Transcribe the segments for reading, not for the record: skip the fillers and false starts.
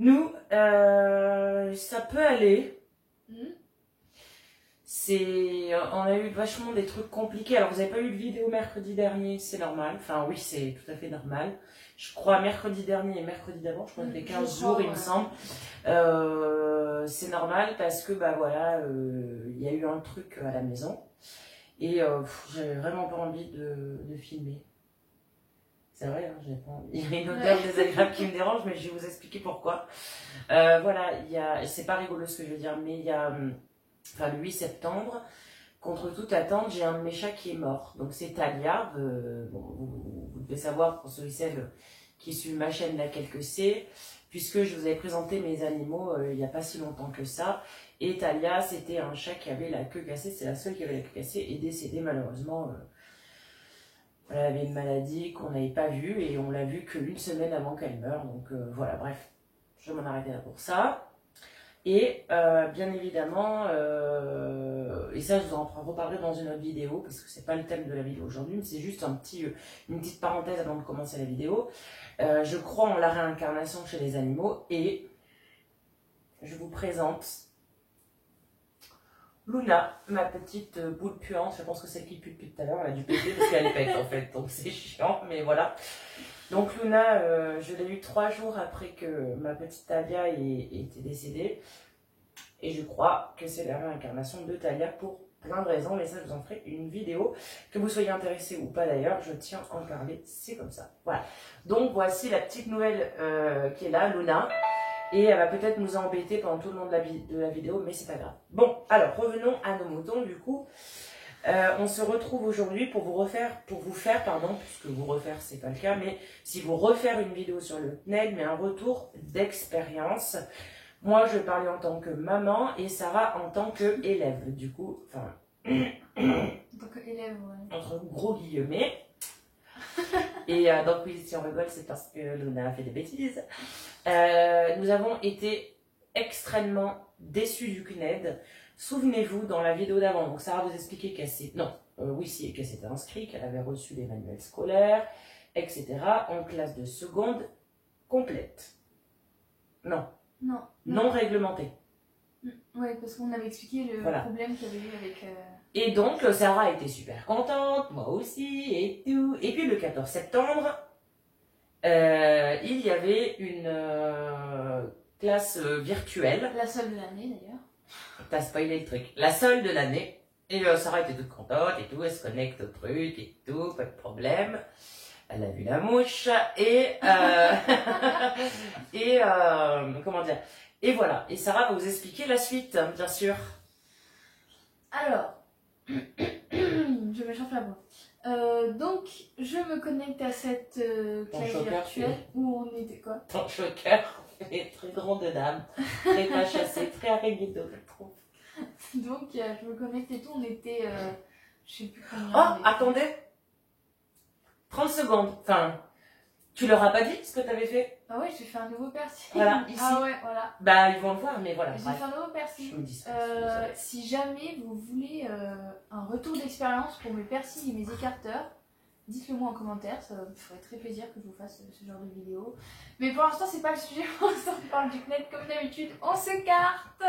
Nous, ça peut aller. Mhm. On a eu vachement des trucs compliqués. Alors, vous n'avez pas eu de vidéo mercredi dernier, c'est normal. Enfin, oui, c'est tout à fait normal. Je crois mercredi dernier et mercredi d'avant, je crois que les 15 jours, il me semble. C'est normal parce que, bah voilà, il y a eu un truc à la maison. Et j'avais vraiment pas envie de filmer. C'est vrai, hein, j'ai pas envie. Il y a une odeur désagréable qui me dérange, mais je vais vous expliquer pourquoi. Voilà, c'est pas rigolo ce que je veux dire, mais il y a, enfin, le 8 septembre, contre toute attente, j'ai un de mes chats qui est mort. Donc c'est Talia, bon, vous devez savoir, pour ceux et celles qui suivent ma chaîne, laquelle que c'est, puisque je vous avais présenté mes animaux il n'y a pas si longtemps que ça. Et Talia, c'était un chat qui avait la queue cassée, c'est la seule qui avait la queue cassée, et décédée malheureusement. Elle avait une maladie qu'on n'avait pas vue, et on l'a vue qu'une semaine avant qu'elle meure. Donc voilà, bref, je vais m'en arrêter là pour ça. Et bien évidemment, et ça je vous en reparlerai dans une autre vidéo, parce que c'est pas le thème de la vidéo aujourd'hui, mais c'est juste une petite parenthèse avant de commencer la vidéo. Je crois en la réincarnation chez les animaux, et je vous présente Luna, ma petite boule puante. Je pense que c'est celle qui pue depuis tout à l'heure, elle a dû péter parce qu'elle pète en fait, donc c'est chiant, mais voilà. Donc Luna, je l'ai eue 3 jours après que ma petite Talia était décédée. Et je crois que c'est la réincarnation de Talia pour plein de raisons. Mais ça, je vous en ferai une vidéo. Que vous soyez intéressé ou pas d'ailleurs, je tiens à en parler. C'est comme ça. Voilà. Donc voici la petite nouvelle qui est là, Luna. Et elle va peut-être nous embêter pendant tout le long de la vidéo, mais c'est pas grave. Bon, alors revenons à nos moutons du coup. On se retrouve aujourd'hui pour vous faire, puisque vous refaire c'est pas le cas, mais si vous refaire une vidéo sur le CNED, mais un retour d'expérience. Moi je vais parler en tant que maman et Sarah en tant qu'élève, du coup, enfin. En tant qu'élève, ouais. Entre gros guillemets. Et donc oui, si on rigole, c'est parce que Luna a fait des bêtises. Nous avons été extrêmement déçus du CNED. Souvenez-vous, dans la vidéo d'avant, donc Sarah vous expliquait qu'elle s'était inscrite, qu'elle avait reçu les manuels scolaires, etc. en classe de seconde complète. Non. Non. Non réglementée. Ouais, parce qu'on avait expliqué le problème qu'il y avait eu avec... Et donc, Sarah était super contente, moi aussi, et tout. Et puis le 14 septembre, il y avait une classe virtuelle. La seule de l'année d'ailleurs. T'as spoilé le truc. La seule de l'année. Et Sarah était toute contente et tout, elle se connecte au truc et tout, pas de problème. Elle a vu la mouche et comment dire. Et voilà. Et Sarah va vous expliquer la suite, bien sûr. Alors, je m'échauffe la voix. Donc, je me connecte à cette classe virtuelle où on était quoi? Ton choqueur est très grande dame, très chassée, très araignée je trouve. Donc, je me connecte et tout, on était, je sais plus combien. Oh, attendez 30 secondes, enfin, tu leur as pas dit ce que tu avais fait? Ah ouais, j'ai fait un nouveau piercing. Voilà, ici. Ah ouais, voilà. Bah, ils vont le voir, mais voilà. J'ai fait un nouveau piercing. Je me dis si jamais vous voulez un retour d'expérience pour mes piercings et mes écarteurs, dites-le moi en commentaire, ça me ferait très plaisir que je vous fasse ce genre de vidéo. Mais pour l'instant, c'est pas le sujet, on parle du CNED comme d'habitude, on s'écarte.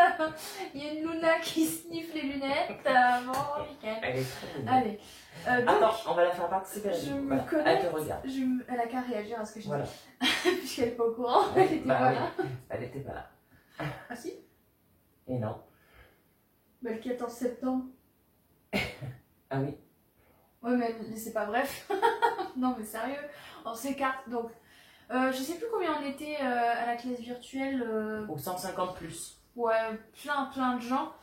Il y a une Luna qui sniffe les lunettes. Bon, nickel. Allez. Attends, on va la faire participer à la je vidéo. me connecte, elle te regarde. Elle a qu'à réagir à ce que je voilà. dis. Puisqu'elle n'est pas au courant, elle était pas là. Oui, elle était pas là. Ah si? Et non. Bah, le 14 septembre. Ah oui. Ouais, mais c'est pas bref. Non, mais sérieux, on s'écarte. Donc, je sais plus combien on était à la classe virtuelle. Ou 150 plus. Ouais, plein de gens.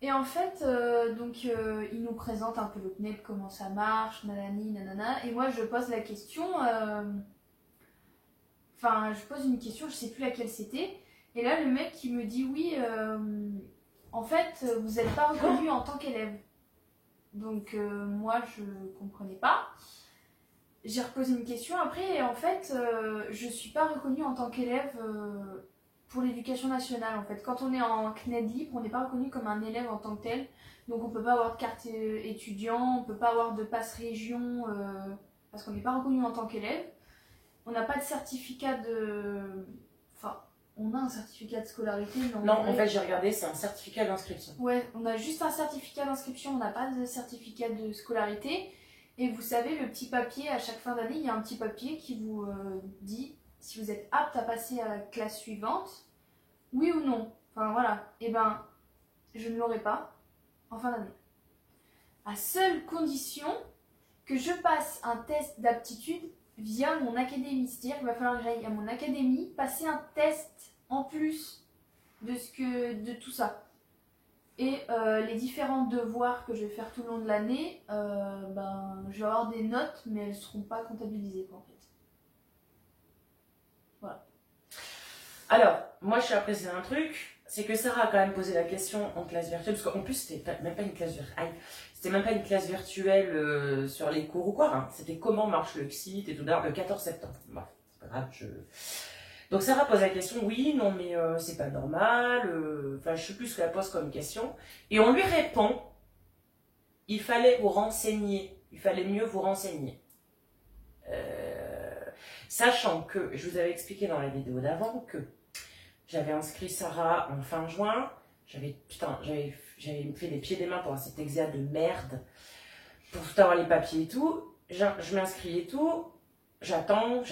Et en fait, ils nous présentent un peu le CNED, comment ça marche, nanani, nanana. Et moi, je pose la question. Enfin, je pose une question, je sais plus laquelle c'était. Et là, le mec qui me dit oui, en fait, vous n'êtes pas reconnu en tant qu'élève. Donc, moi, je comprenais pas. J'ai reposé une question après, et en fait, je suis pas reconnue en tant qu'élève pour l'éducation nationale. En fait, quand on est en CNED libre, on n'est pas reconnu comme un élève en tant que tel. Donc, on peut pas avoir de carte étudiant, on peut pas avoir de passe région, parce qu'on n'est pas reconnu en tant qu'élève. On n'a pas de certificat de... Enfin, on a un certificat de scolarité. Mais Non, en fait, j'ai regardé, c'est un certificat d'inscription. Ouais, on a juste un certificat d'inscription, on n'a pas de certificat de scolarité. Et vous savez, le petit papier, à chaque fin d'année, il y a un petit papier qui vous dit si vous êtes apte à passer à la classe suivante, oui ou non. Enfin voilà, et ben, je ne l'aurai pas en fin d'année. À seule condition que je passe un test d'aptitude via mon académie. C'est-à-dire qu'il va falloir que j'aille à mon académie passer un test en plus de tout ça. Et les différents devoirs que je vais faire tout le long de l'année, je vais avoir des notes, mais elles ne seront pas comptabilisées quoi, en fait. Voilà. Alors, moi, je suis appréciée un truc, c'est que Sarah a quand même posé la question en classe virtuelle, parce qu'en plus, c'était même pas une classe virtuelle. C'était même pas une classe virtuelle sur les cours ou quoi. Hein. C'était comment marche le site et tout d'ailleurs le 14 septembre. Bon, c'est pas grave, Donc Sarah pose la question, oui, non mais c'est pas normal, enfin je sais plus ce qu'elle pose comme question. Et on lui répond, il fallait vous renseigner, il fallait mieux vous renseigner. Sachant que, je vous avais expliqué dans la vidéo d'avant que j'avais inscrit Sarah en fin juin, j'avais fait les pieds et des mains pour cet examen de merde, pour tout avoir les papiers et tout, je m'inscris et tout, j'attends.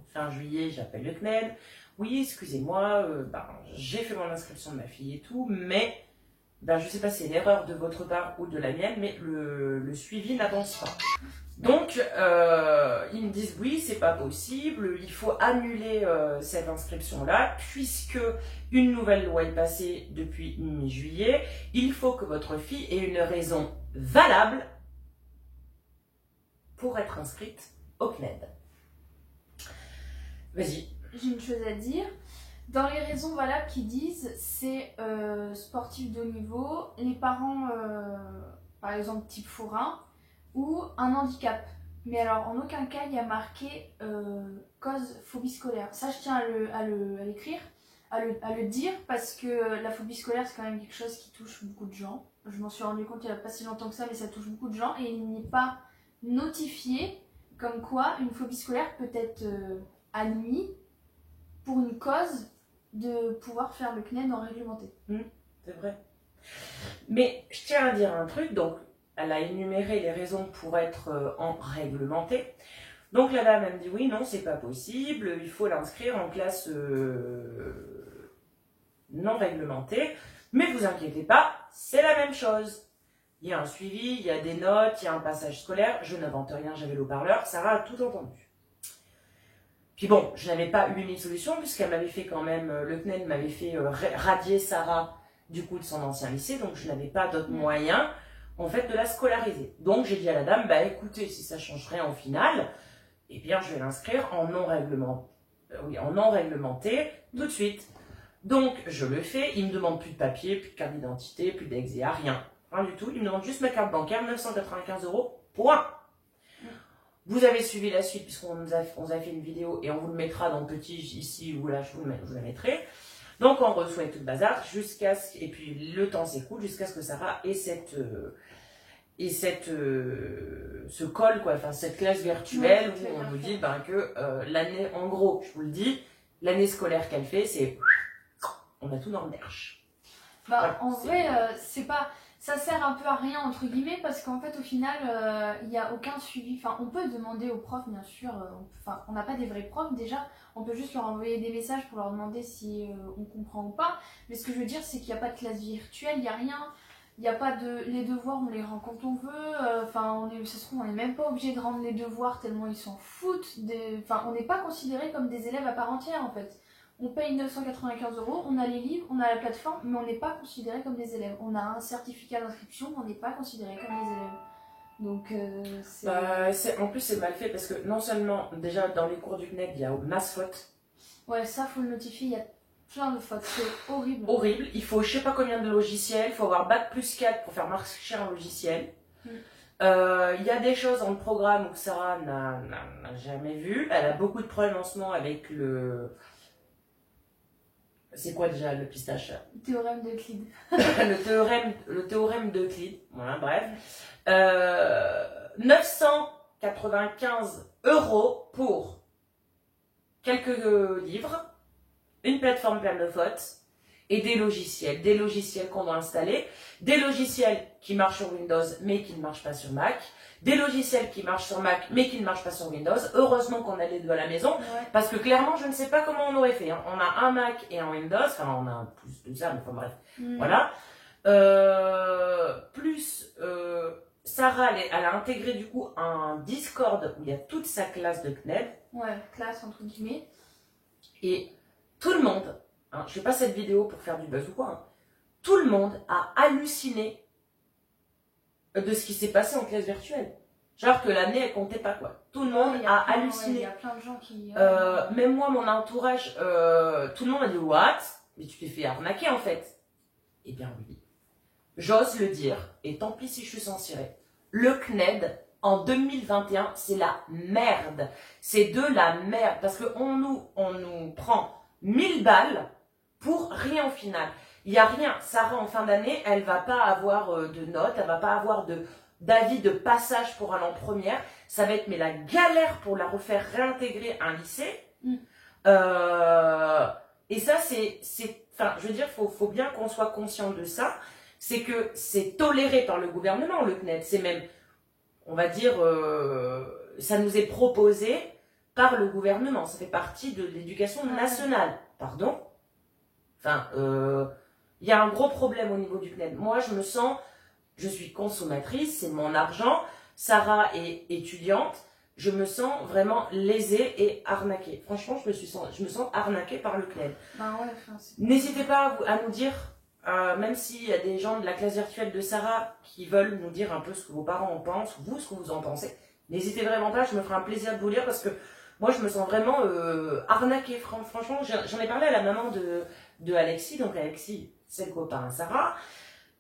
Fin juillet, j'appelle le CNED. Oui, excusez-moi, j'ai fait mon inscription de ma fille et tout, mais je ne sais pas si c'est une erreur de votre part ou de la mienne, mais le suivi n'avance pas. Donc, ils me disent oui, c'est pas possible, il faut annuler cette inscription-là, puisque une nouvelle loi est passée depuis mi-juillet. Il faut que votre fille ait une raison valable pour être inscrite au CNED. Vas-y. J'ai une chose à dire. Dans les raisons valables qu'ils disent, c'est sportif de haut niveau, les parents, par exemple type forain, ou un handicap. Mais alors, en aucun cas, il y a marqué cause phobie scolaire. Ça, je tiens à l'écrire, à le dire, parce que la phobie scolaire, c'est quand même quelque chose qui touche beaucoup de gens. Je m'en suis rendu compte il n'y a pas si longtemps que ça, mais ça touche beaucoup de gens, et il n'est pas notifié comme quoi une phobie scolaire peut être admise pour une cause de pouvoir faire le CNED en réglementé. C'est vrai. Mais je tiens à dire un truc, donc elle a énuméré les raisons pour être en réglementé. Donc la dame, elle me dit oui, non, c'est pas possible, il faut l'inscrire en classe non réglementée. Mais vous inquiétez pas, c'est la même chose. Il y a un suivi, il y a des notes, il y a un passage scolaire. Je n'invente rien, j'avais le haut-parleur, Sarah a tout entendu. Puis bon, je n'avais pas eu une solution puisqu'elle m'avait fait quand même, le CNED m'avait fait radier Sarah du coup de son ancien lycée, donc je n'avais pas d'autre moyen en fait de la scolariser. Donc j'ai dit à la dame, écoutez, si ça change rien au final, eh bien je vais l'inscrire en non réglementé tout de suite. Donc je le fais, il me demande plus de papier, plus de carte d'identité, plus d'exéa, rien du tout. Il me demande juste ma carte bancaire, 995 €, point. Vous avez suivi la suite puisqu'on nous a fait une vidéo et on vous le mettra dans le petit ici ou là, je vous la mettrai. Donc on reçoit tout le bazar et puis le temps s'écoule jusqu'à ce que Sarah ait ce call, quoi, enfin cette classe virtuelle où on nous dit que l'année, en gros, je vous le dis, l'année scolaire qu'elle fait, c'est on a tout dans le derche. Voilà, en vrai, c'est pas... Ça sert un peu à rien, entre guillemets, parce qu'en fait, au final, il n'y a aucun suivi. Enfin, on peut demander aux profs, bien sûr. On n'a pas des vrais profs, déjà. On peut juste leur envoyer des messages pour leur demander si on comprend ou pas. Mais ce que je veux dire, c'est qu'il n'y a pas de classe virtuelle, il n'y a rien. Il n'y a pas de... Les devoirs, on les rend quand on veut. Ça se trouve, on n'est même pas obligé de rendre les devoirs tellement ils s'en foutent. On n'est pas considérés comme des élèves à part entière, en fait. On paye 995 €, on a les livres, on a la plateforme, mais on n'est pas considéré comme des élèves. On a un certificat d'inscription, mais on n'est pas considéré comme des élèves. Donc, en plus, c'est mal fait parce que non seulement, déjà, dans les cours du CNED, il y a masse fautes. Ouais, ça, faut le notifier, il y a plein de fautes, c'est horrible. Horrible, il faut je sais pas combien de logiciels, il faut avoir Bac+4 pour faire marcher un logiciel. Il y a des choses dans le programme que Sarah n'a jamais vu. Elle a beaucoup de problèmes en ce moment avec le... C'est quoi déjà le pistache? Le théorème d'Euclide. le théorème d'Euclide. Voilà, bref. 995 € pour quelques livres, une plateforme pleine de fautes et des logiciels qu'on doit installer, des logiciels qui marchent sur Windows mais qui ne marchent pas sur Mac, des logiciels qui marchent sur Mac mais qui ne marchent pas sur Windows. Heureusement qu'on a les deux à la maison, parce que clairement je ne sais pas comment on aurait fait. Hein. On a un Mac et un Windows, enfin on a plus de ça, mais enfin bref, voilà. Sarah, elle a intégré du coup un Discord où il y a toute sa classe de CNED. Ouais, classe entre guillemets. Et tout le monde, hein, je fais pas cette vidéo pour faire du buzz ou quoi, hein, tout le monde a halluciné de ce qui s'est passé en classe virtuelle. Genre que l'année, elle comptait pas, quoi. Tout le monde a halluciné. Il y a plein de gens qui... même moi, mon entourage, tout le monde a dit « What ?» Mais tu t'es fait arnaquer, en fait. Eh bien, oui. J'ose le dire, et tant pis si je suis censurée. Le CNED, en 2021, c'est la merde. C'est de la merde. Parce qu'on nous prend 1000 balles pour rien au final. Il n'y a rien. Sarah, en fin d'année, elle va pas avoir de notes, elle va pas avoir d'avis de passage pour aller en première. Ça va être mais la galère pour la refaire réintégrer un lycée. Et ça, enfin, je veux dire, faut bien qu'on soit conscient de ça. C'est que c'est toléré par le gouvernement, le CNED. C'est même, on va dire, ça nous est proposé par le gouvernement. Ça fait partie de l'éducation nationale. Pardon? Enfin, il y a un gros problème au niveau du CNED. Moi, je suis consommatrice, c'est mon argent. Sarah est étudiante. Je me sens vraiment lésée et arnaquée. Franchement, je me sens arnaquée par le CNED. N'hésitez pas à nous dire, même s'il y a des gens de la classe virtuelle de Sarah qui veulent nous dire un peu ce que vos parents en pensent, vous, ce que vous en pensez. N'hésitez vraiment pas, je me ferai un plaisir de vous lire parce que moi, je me sens vraiment arnaquée. Franchement, j'en ai parlé à la maman de Alexis, donc Alexis, c'est le copain à Sarah.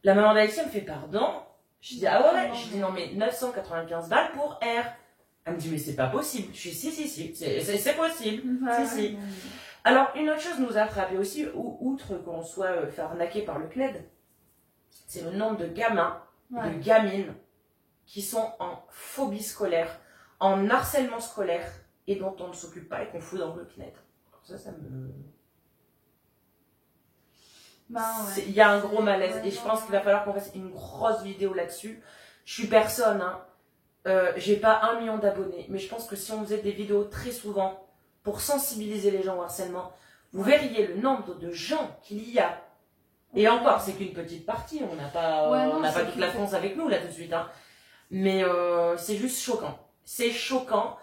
La maman d'Alexis, elle me fait pardon. Je dis ah ouais, je dis non mais 995 balles pour R. Elle me dit mais c'est pas possible. Je dis si, c'est possible. Si. Alors une autre chose nous a frappé aussi, outre qu'on soit fait arnaquer par le CNED, c'est le nombre de gamins, de gamines qui sont en phobie scolaire, en harcèlement scolaire et dont on ne s'occupe pas et qu'on fout dans le CNED. Alors ça me... Il y a un gros malaise et je pense qu'il va falloir qu'on fasse une grosse vidéo là-dessus. Je suis personne, hein. J'ai pas 1 million d'abonnés, mais je pense que si on faisait des vidéos très souvent pour sensibiliser les gens au harcèlement, vous verriez le nombre de gens qu'il y a. Et encore, c'est qu'une petite partie, on n'a pas toute la France avec nous là tout de suite, hein. Mais c'est juste choquant. C'est choquant.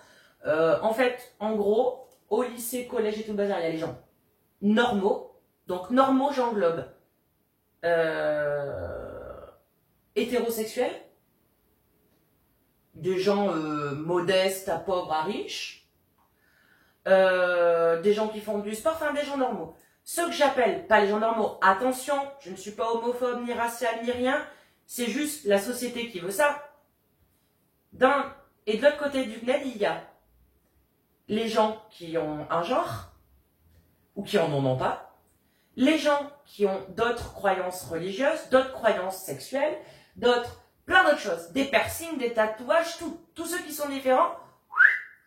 En fait, en gros, au lycée, collège et tout le bazar, il y a les gens normaux. Donc, normaux, j'englobe hétérosexuels, des gens modestes à pauvres à riches, des gens qui font du sport, enfin des gens normaux. Ceux que j'appelle pas les gens normaux, attention, je ne suis pas homophobe, ni raciale, ni rien, c'est juste la société qui veut ça. Et de l'autre côté du CNED, il y a les gens qui ont un genre, ou qui en ont pas, les gens qui ont d'autres croyances religieuses, d'autres croyances sexuelles, plein d'autres choses, des piercings, des tatouages, tous ceux qui sont différents,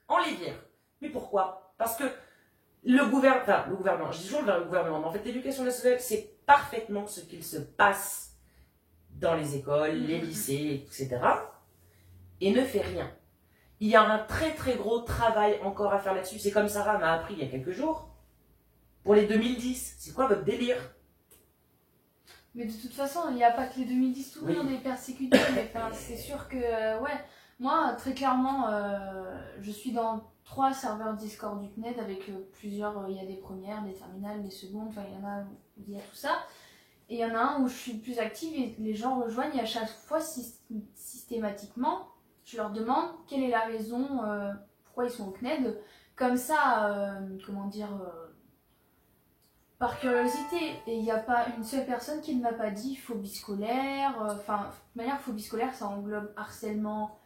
on les vire. Mais pourquoi? Parce que le gouvernement, je dis toujours le gouvernement, mais en fait l'éducation nationale, c'est parfaitement ce qu'il se passe dans les écoles, les lycées, etc. et ne fait rien. Il y a un très très gros travail encore à faire là-dessus. C'est comme Sarah m'a appris il y a quelques jours. Pour les 2010, c'est quoi votre délire? Mais de toute façon, il n'y a pas que les 2010, tout le monde est persécuté. Enfin, c'est sûr que, moi, très clairement, je suis dans 3 serveurs Discord du CNED avec plusieurs, il y a des premières, des terminales, des secondes, enfin, il y en a où il y a tout ça. Et il y en a un où je suis plus active et les gens rejoignent et à chaque fois, systématiquement, je leur demande quelle est la raison, pourquoi ils sont au CNED. Comme ça, par curiosité, et il n'y a pas une seule personne qui ne m'a pas dit phobie scolaire, enfin, de manière phobie scolaire, ça englobe harcèlement,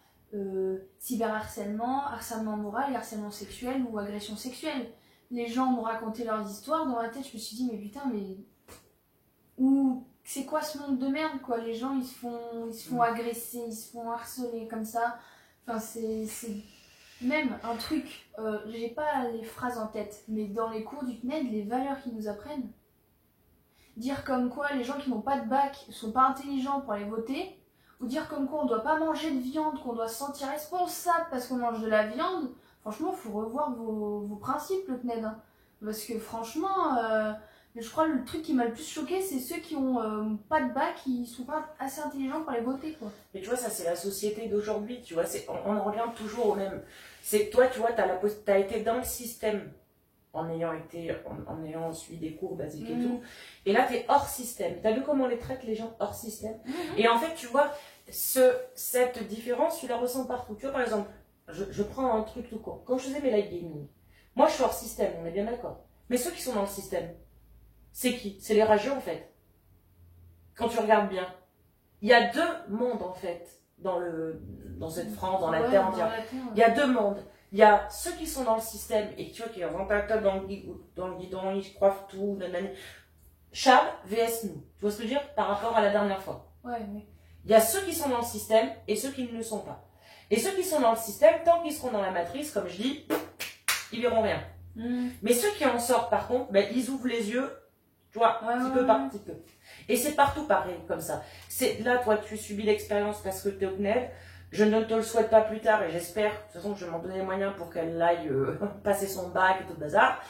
cyberharcèlement, harcèlement moral et harcèlement sexuel ou agression sexuelle. Les gens m'ont raconté leurs histoires, dans ma tête je me suis dit mais putain, mais c'est quoi ce monde de merde quoi, les gens ils se font agresser, ils se font harceler comme ça, enfin c'est Même un truc, j'ai pas les phrases en tête, mais dans les cours du CNED, les valeurs qu'ils nous apprennent, dire comme quoi les gens qui n'ont pas de bac sont pas intelligents pour aller voter, ou dire comme quoi on doit pas manger de viande, qu'on doit se sentir responsable parce qu'on mange de la viande, franchement, faut revoir vos principes, le CNED. Hein. Parce que franchement, je crois que le truc qui m'a le plus choqué, c'est ceux qui ont pas de bac, qui sont pas assez intelligents pour aller voter, quoi. Mais tu vois, ça c'est la société d'aujourd'hui, tu vois, on en revient toujours au même. C'est toi, tu vois, t'as été dans le système en ayant suivi des cours basiques et tout. Et là, tu es hors système. Tu as vu comment on les traite les gens hors système? Et en fait, tu vois, cette différence, tu la ressens partout. Tu vois, par exemple, je prends un truc tout court. Quand je faisais mes live gaming, moi je suis hors système, on est bien d'accord. Mais ceux qui sont dans le système, c'est qui? C'est les rageux en fait. Quand tu regardes bien, il y a deux mondes en fait dans cette France, dans la terre entière. Il y a deux mondes. Il y a ceux qui sont dans le système et tu vois qui ont un top dans le guidon, ils croient tout, nanani. Charles vs nous. Tu vois ce que je veux dire par rapport à la dernière fois? Ouais, mais... Il y a ceux qui sont dans le système et ceux qui ne le sont pas. Et ceux qui sont dans le système, tant qu'ils seront dans la matrice, comme je dis, ils verront rien. Mais ceux qui en sortent par contre, ben, ils ouvrent les yeux, tu vois, petit peu par petit peu. Et c'est partout pareil, comme ça. Là, toi, tu subis l'expérience parce que tu es au CNED. Je ne te le souhaite pas plus tard et j'espère, de toute façon, je vais m'en donner les moyens pour qu'elle aille passer son bac et tout le bazar.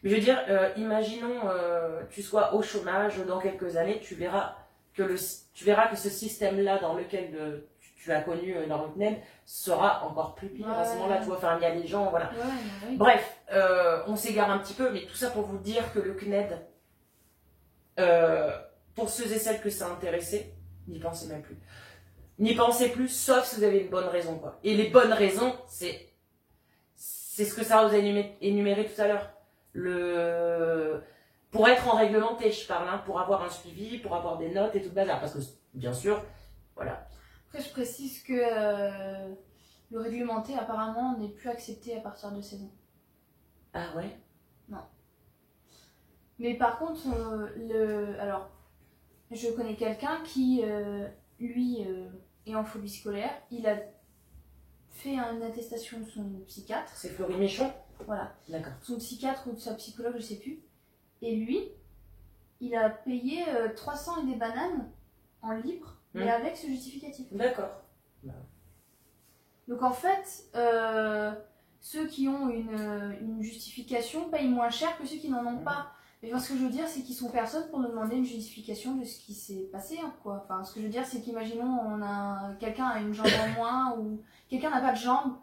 Mais je veux dire, imaginons tu sois au chômage dans quelques années, tu verras que ce système-là dans lequel tu as connu dans le CNED sera encore plus pire à ce moment-là. Tu vois, enfin, il y a des gens, voilà. Oui. Bref, on s'égare un petit peu, mais tout ça pour vous dire que le CNED, pour ceux et celles que ça a intéressé, n'y pensez même plus. N'y pensez plus, sauf si vous avez une bonne raison, quoi. Et les bonnes raisons, c'est ce que ça vous a énuméré tout à l'heure. Pour être en réglementé, je parle, hein, pour avoir un suivi, pour avoir des notes et tout le bazar. Parce que, bien sûr, voilà. Après, je précise que le réglementé, apparemment, n'est plus accepté à partir de 16 ans. Ah ouais? Non. Mais par contre, alors, je connais quelqu'un qui, lui, est en phobie scolaire. Il a fait une attestation de son psychiatre. C'est Florie Méchon? Voilà. D'accord. Son psychiatre ou de sa psychologue, je sais plus. Et lui, il a payé 300 et des bananes en libre, mais avec ce justificatif. D'accord. Donc en fait, ceux qui ont une justification payent moins cher que ceux qui n'en ont pas. Mais enfin, ce que je veux dire, c'est qu'ils sont personne pour nous demander une justification de ce qui s'est passé, hein, quoi. Enfin, ce que je veux dire, c'est qu'imaginons, quelqu'un a une jambe en moins, ou quelqu'un n'a pas de jambe,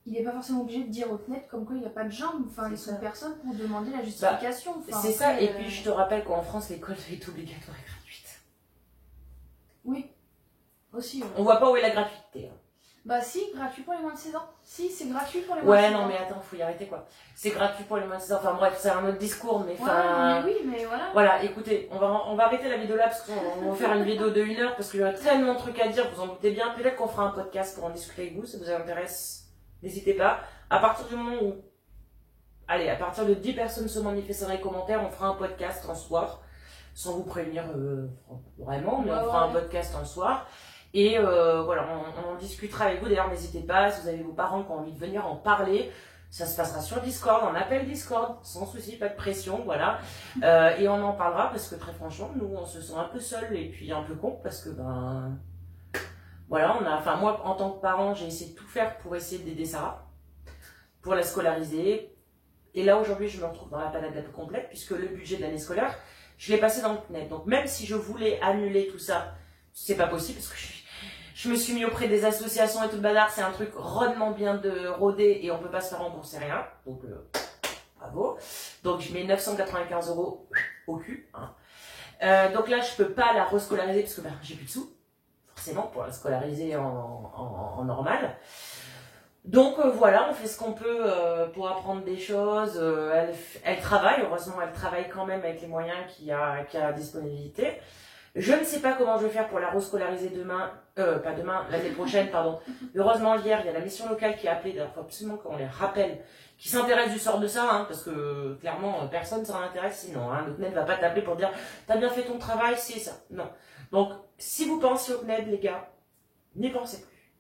il n'est pas forcément obligé de dire au CNED comme quoi il n'a pas de jambe. Enfin, ils sont personne pour demander la justification. Enfin, c'est ça, et puis je te rappelle qu'en France, l'école est obligatoire et gratuite. Oui, aussi. Ouais. On voit pas où est la gratuité. Hein. Bah si, gratuit pour les moins de 16 ans. Si, c'est gratuit pour les moins de 16 ans. Ouais, non, mais attends, faut y arrêter, quoi. C'est gratuit pour les moins de 16 ans. Enfin bref, c'est un autre discours, mais enfin... Ouais, mais oui, mais voilà. Voilà, écoutez, on va arrêter la vidéo là, parce qu'on va faire une vidéo de 1 heure, parce qu'il y a tellement de trucs à dire, vous en doutez bien. Peut-être qu'on fera un podcast pour en discuter avec vous, si ça vous intéresse. N'hésitez pas. À partir du moment où... Allez, à partir de 10 personnes se manifestent dans les commentaires, on fera un podcast un soir, sans vous prévenir vraiment, mais on fera un podcast un soir. Et voilà, on en discutera avec vous. D'ailleurs, n'hésitez pas, si vous avez vos parents qui ont envie de venir en parler, ça se passera sur Discord, on appelle Discord, sans souci, pas de pression, voilà. Et on en parlera parce que très franchement, nous, on se sent un peu seuls et puis un peu con parce que, voilà, moi, en tant que parent, j'ai essayé de tout faire pour essayer d'aider Sarah, pour la scolariser. Et là, aujourd'hui, je me retrouve dans la panade la plus complète puisque le budget de l'année scolaire, je l'ai passé dans le CNED. Donc, même si je voulais annuler tout ça, c'est pas possible parce que je me suis mis auprès des associations et tout le bazar. C'est un truc rodement bien de rodé et on peut pas se faire rembourser rien. Donc, bravo. Donc, je mets 995 € au cul. Hein. Donc là, je peux pas la rescolariser parce que j'ai plus de sous, forcément, pour la scolariser en normal. Donc voilà, on fait ce qu'on peut pour apprendre des choses. Elle travaille, heureusement, elle travaille quand même avec les moyens qu'il a à disponibilité. Je ne sais pas comment je vais faire pour la rescolariser l'année prochaine, pardon. Heureusement, hier, il y a la mission locale qui a appelé, il faut absolument qu'on les rappelle, qui s'intéresse du sort de ça, hein, parce que clairement, personne ne s'en intéresse sinon. Hein, le CNED ne va pas t'appeler pour dire « T'as bien fait ton travail, c'est ça ». Non. Donc, si vous pensez au CNED, les gars, n'y pensez plus.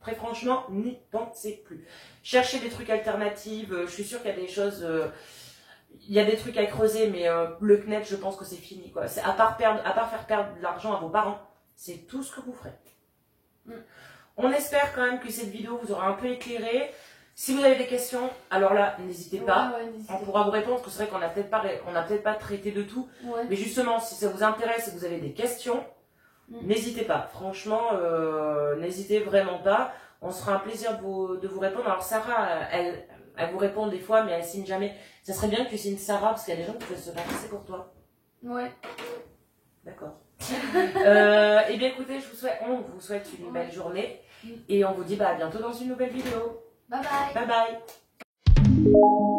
Très franchement, n'y pensez plus. Cherchez des trucs alternatifs. Je suis sûre qu'il y a des choses... il y a des trucs à creuser, mais le CNED, je pense que c'est fini, quoi. À part faire perdre de l'argent à vos parents, c'est tout ce que vous ferez. On espère quand même que cette vidéo vous aura un peu éclairé. Si vous avez des questions, alors là, n'hésitez pas. On pourra vous répondre, parce que c'est vrai qu'on n'a peut-être pas traité de tout. Mais justement, si ça vous intéresse et que vous avez des questions, n'hésitez pas. Franchement, n'hésitez vraiment pas. On se fera un plaisir de vous répondre. Alors Sarah, elle vous répond des fois, mais elle signe jamais. Ça serait bien que tu signes Sarah, parce qu'il y a des gens qui peuvent se passer pour toi. Ouais. D'accord. Eh bien écoutez, on vous souhaite une belle journée. Et on vous dit à bientôt dans une nouvelle vidéo. Bye bye. Bye bye.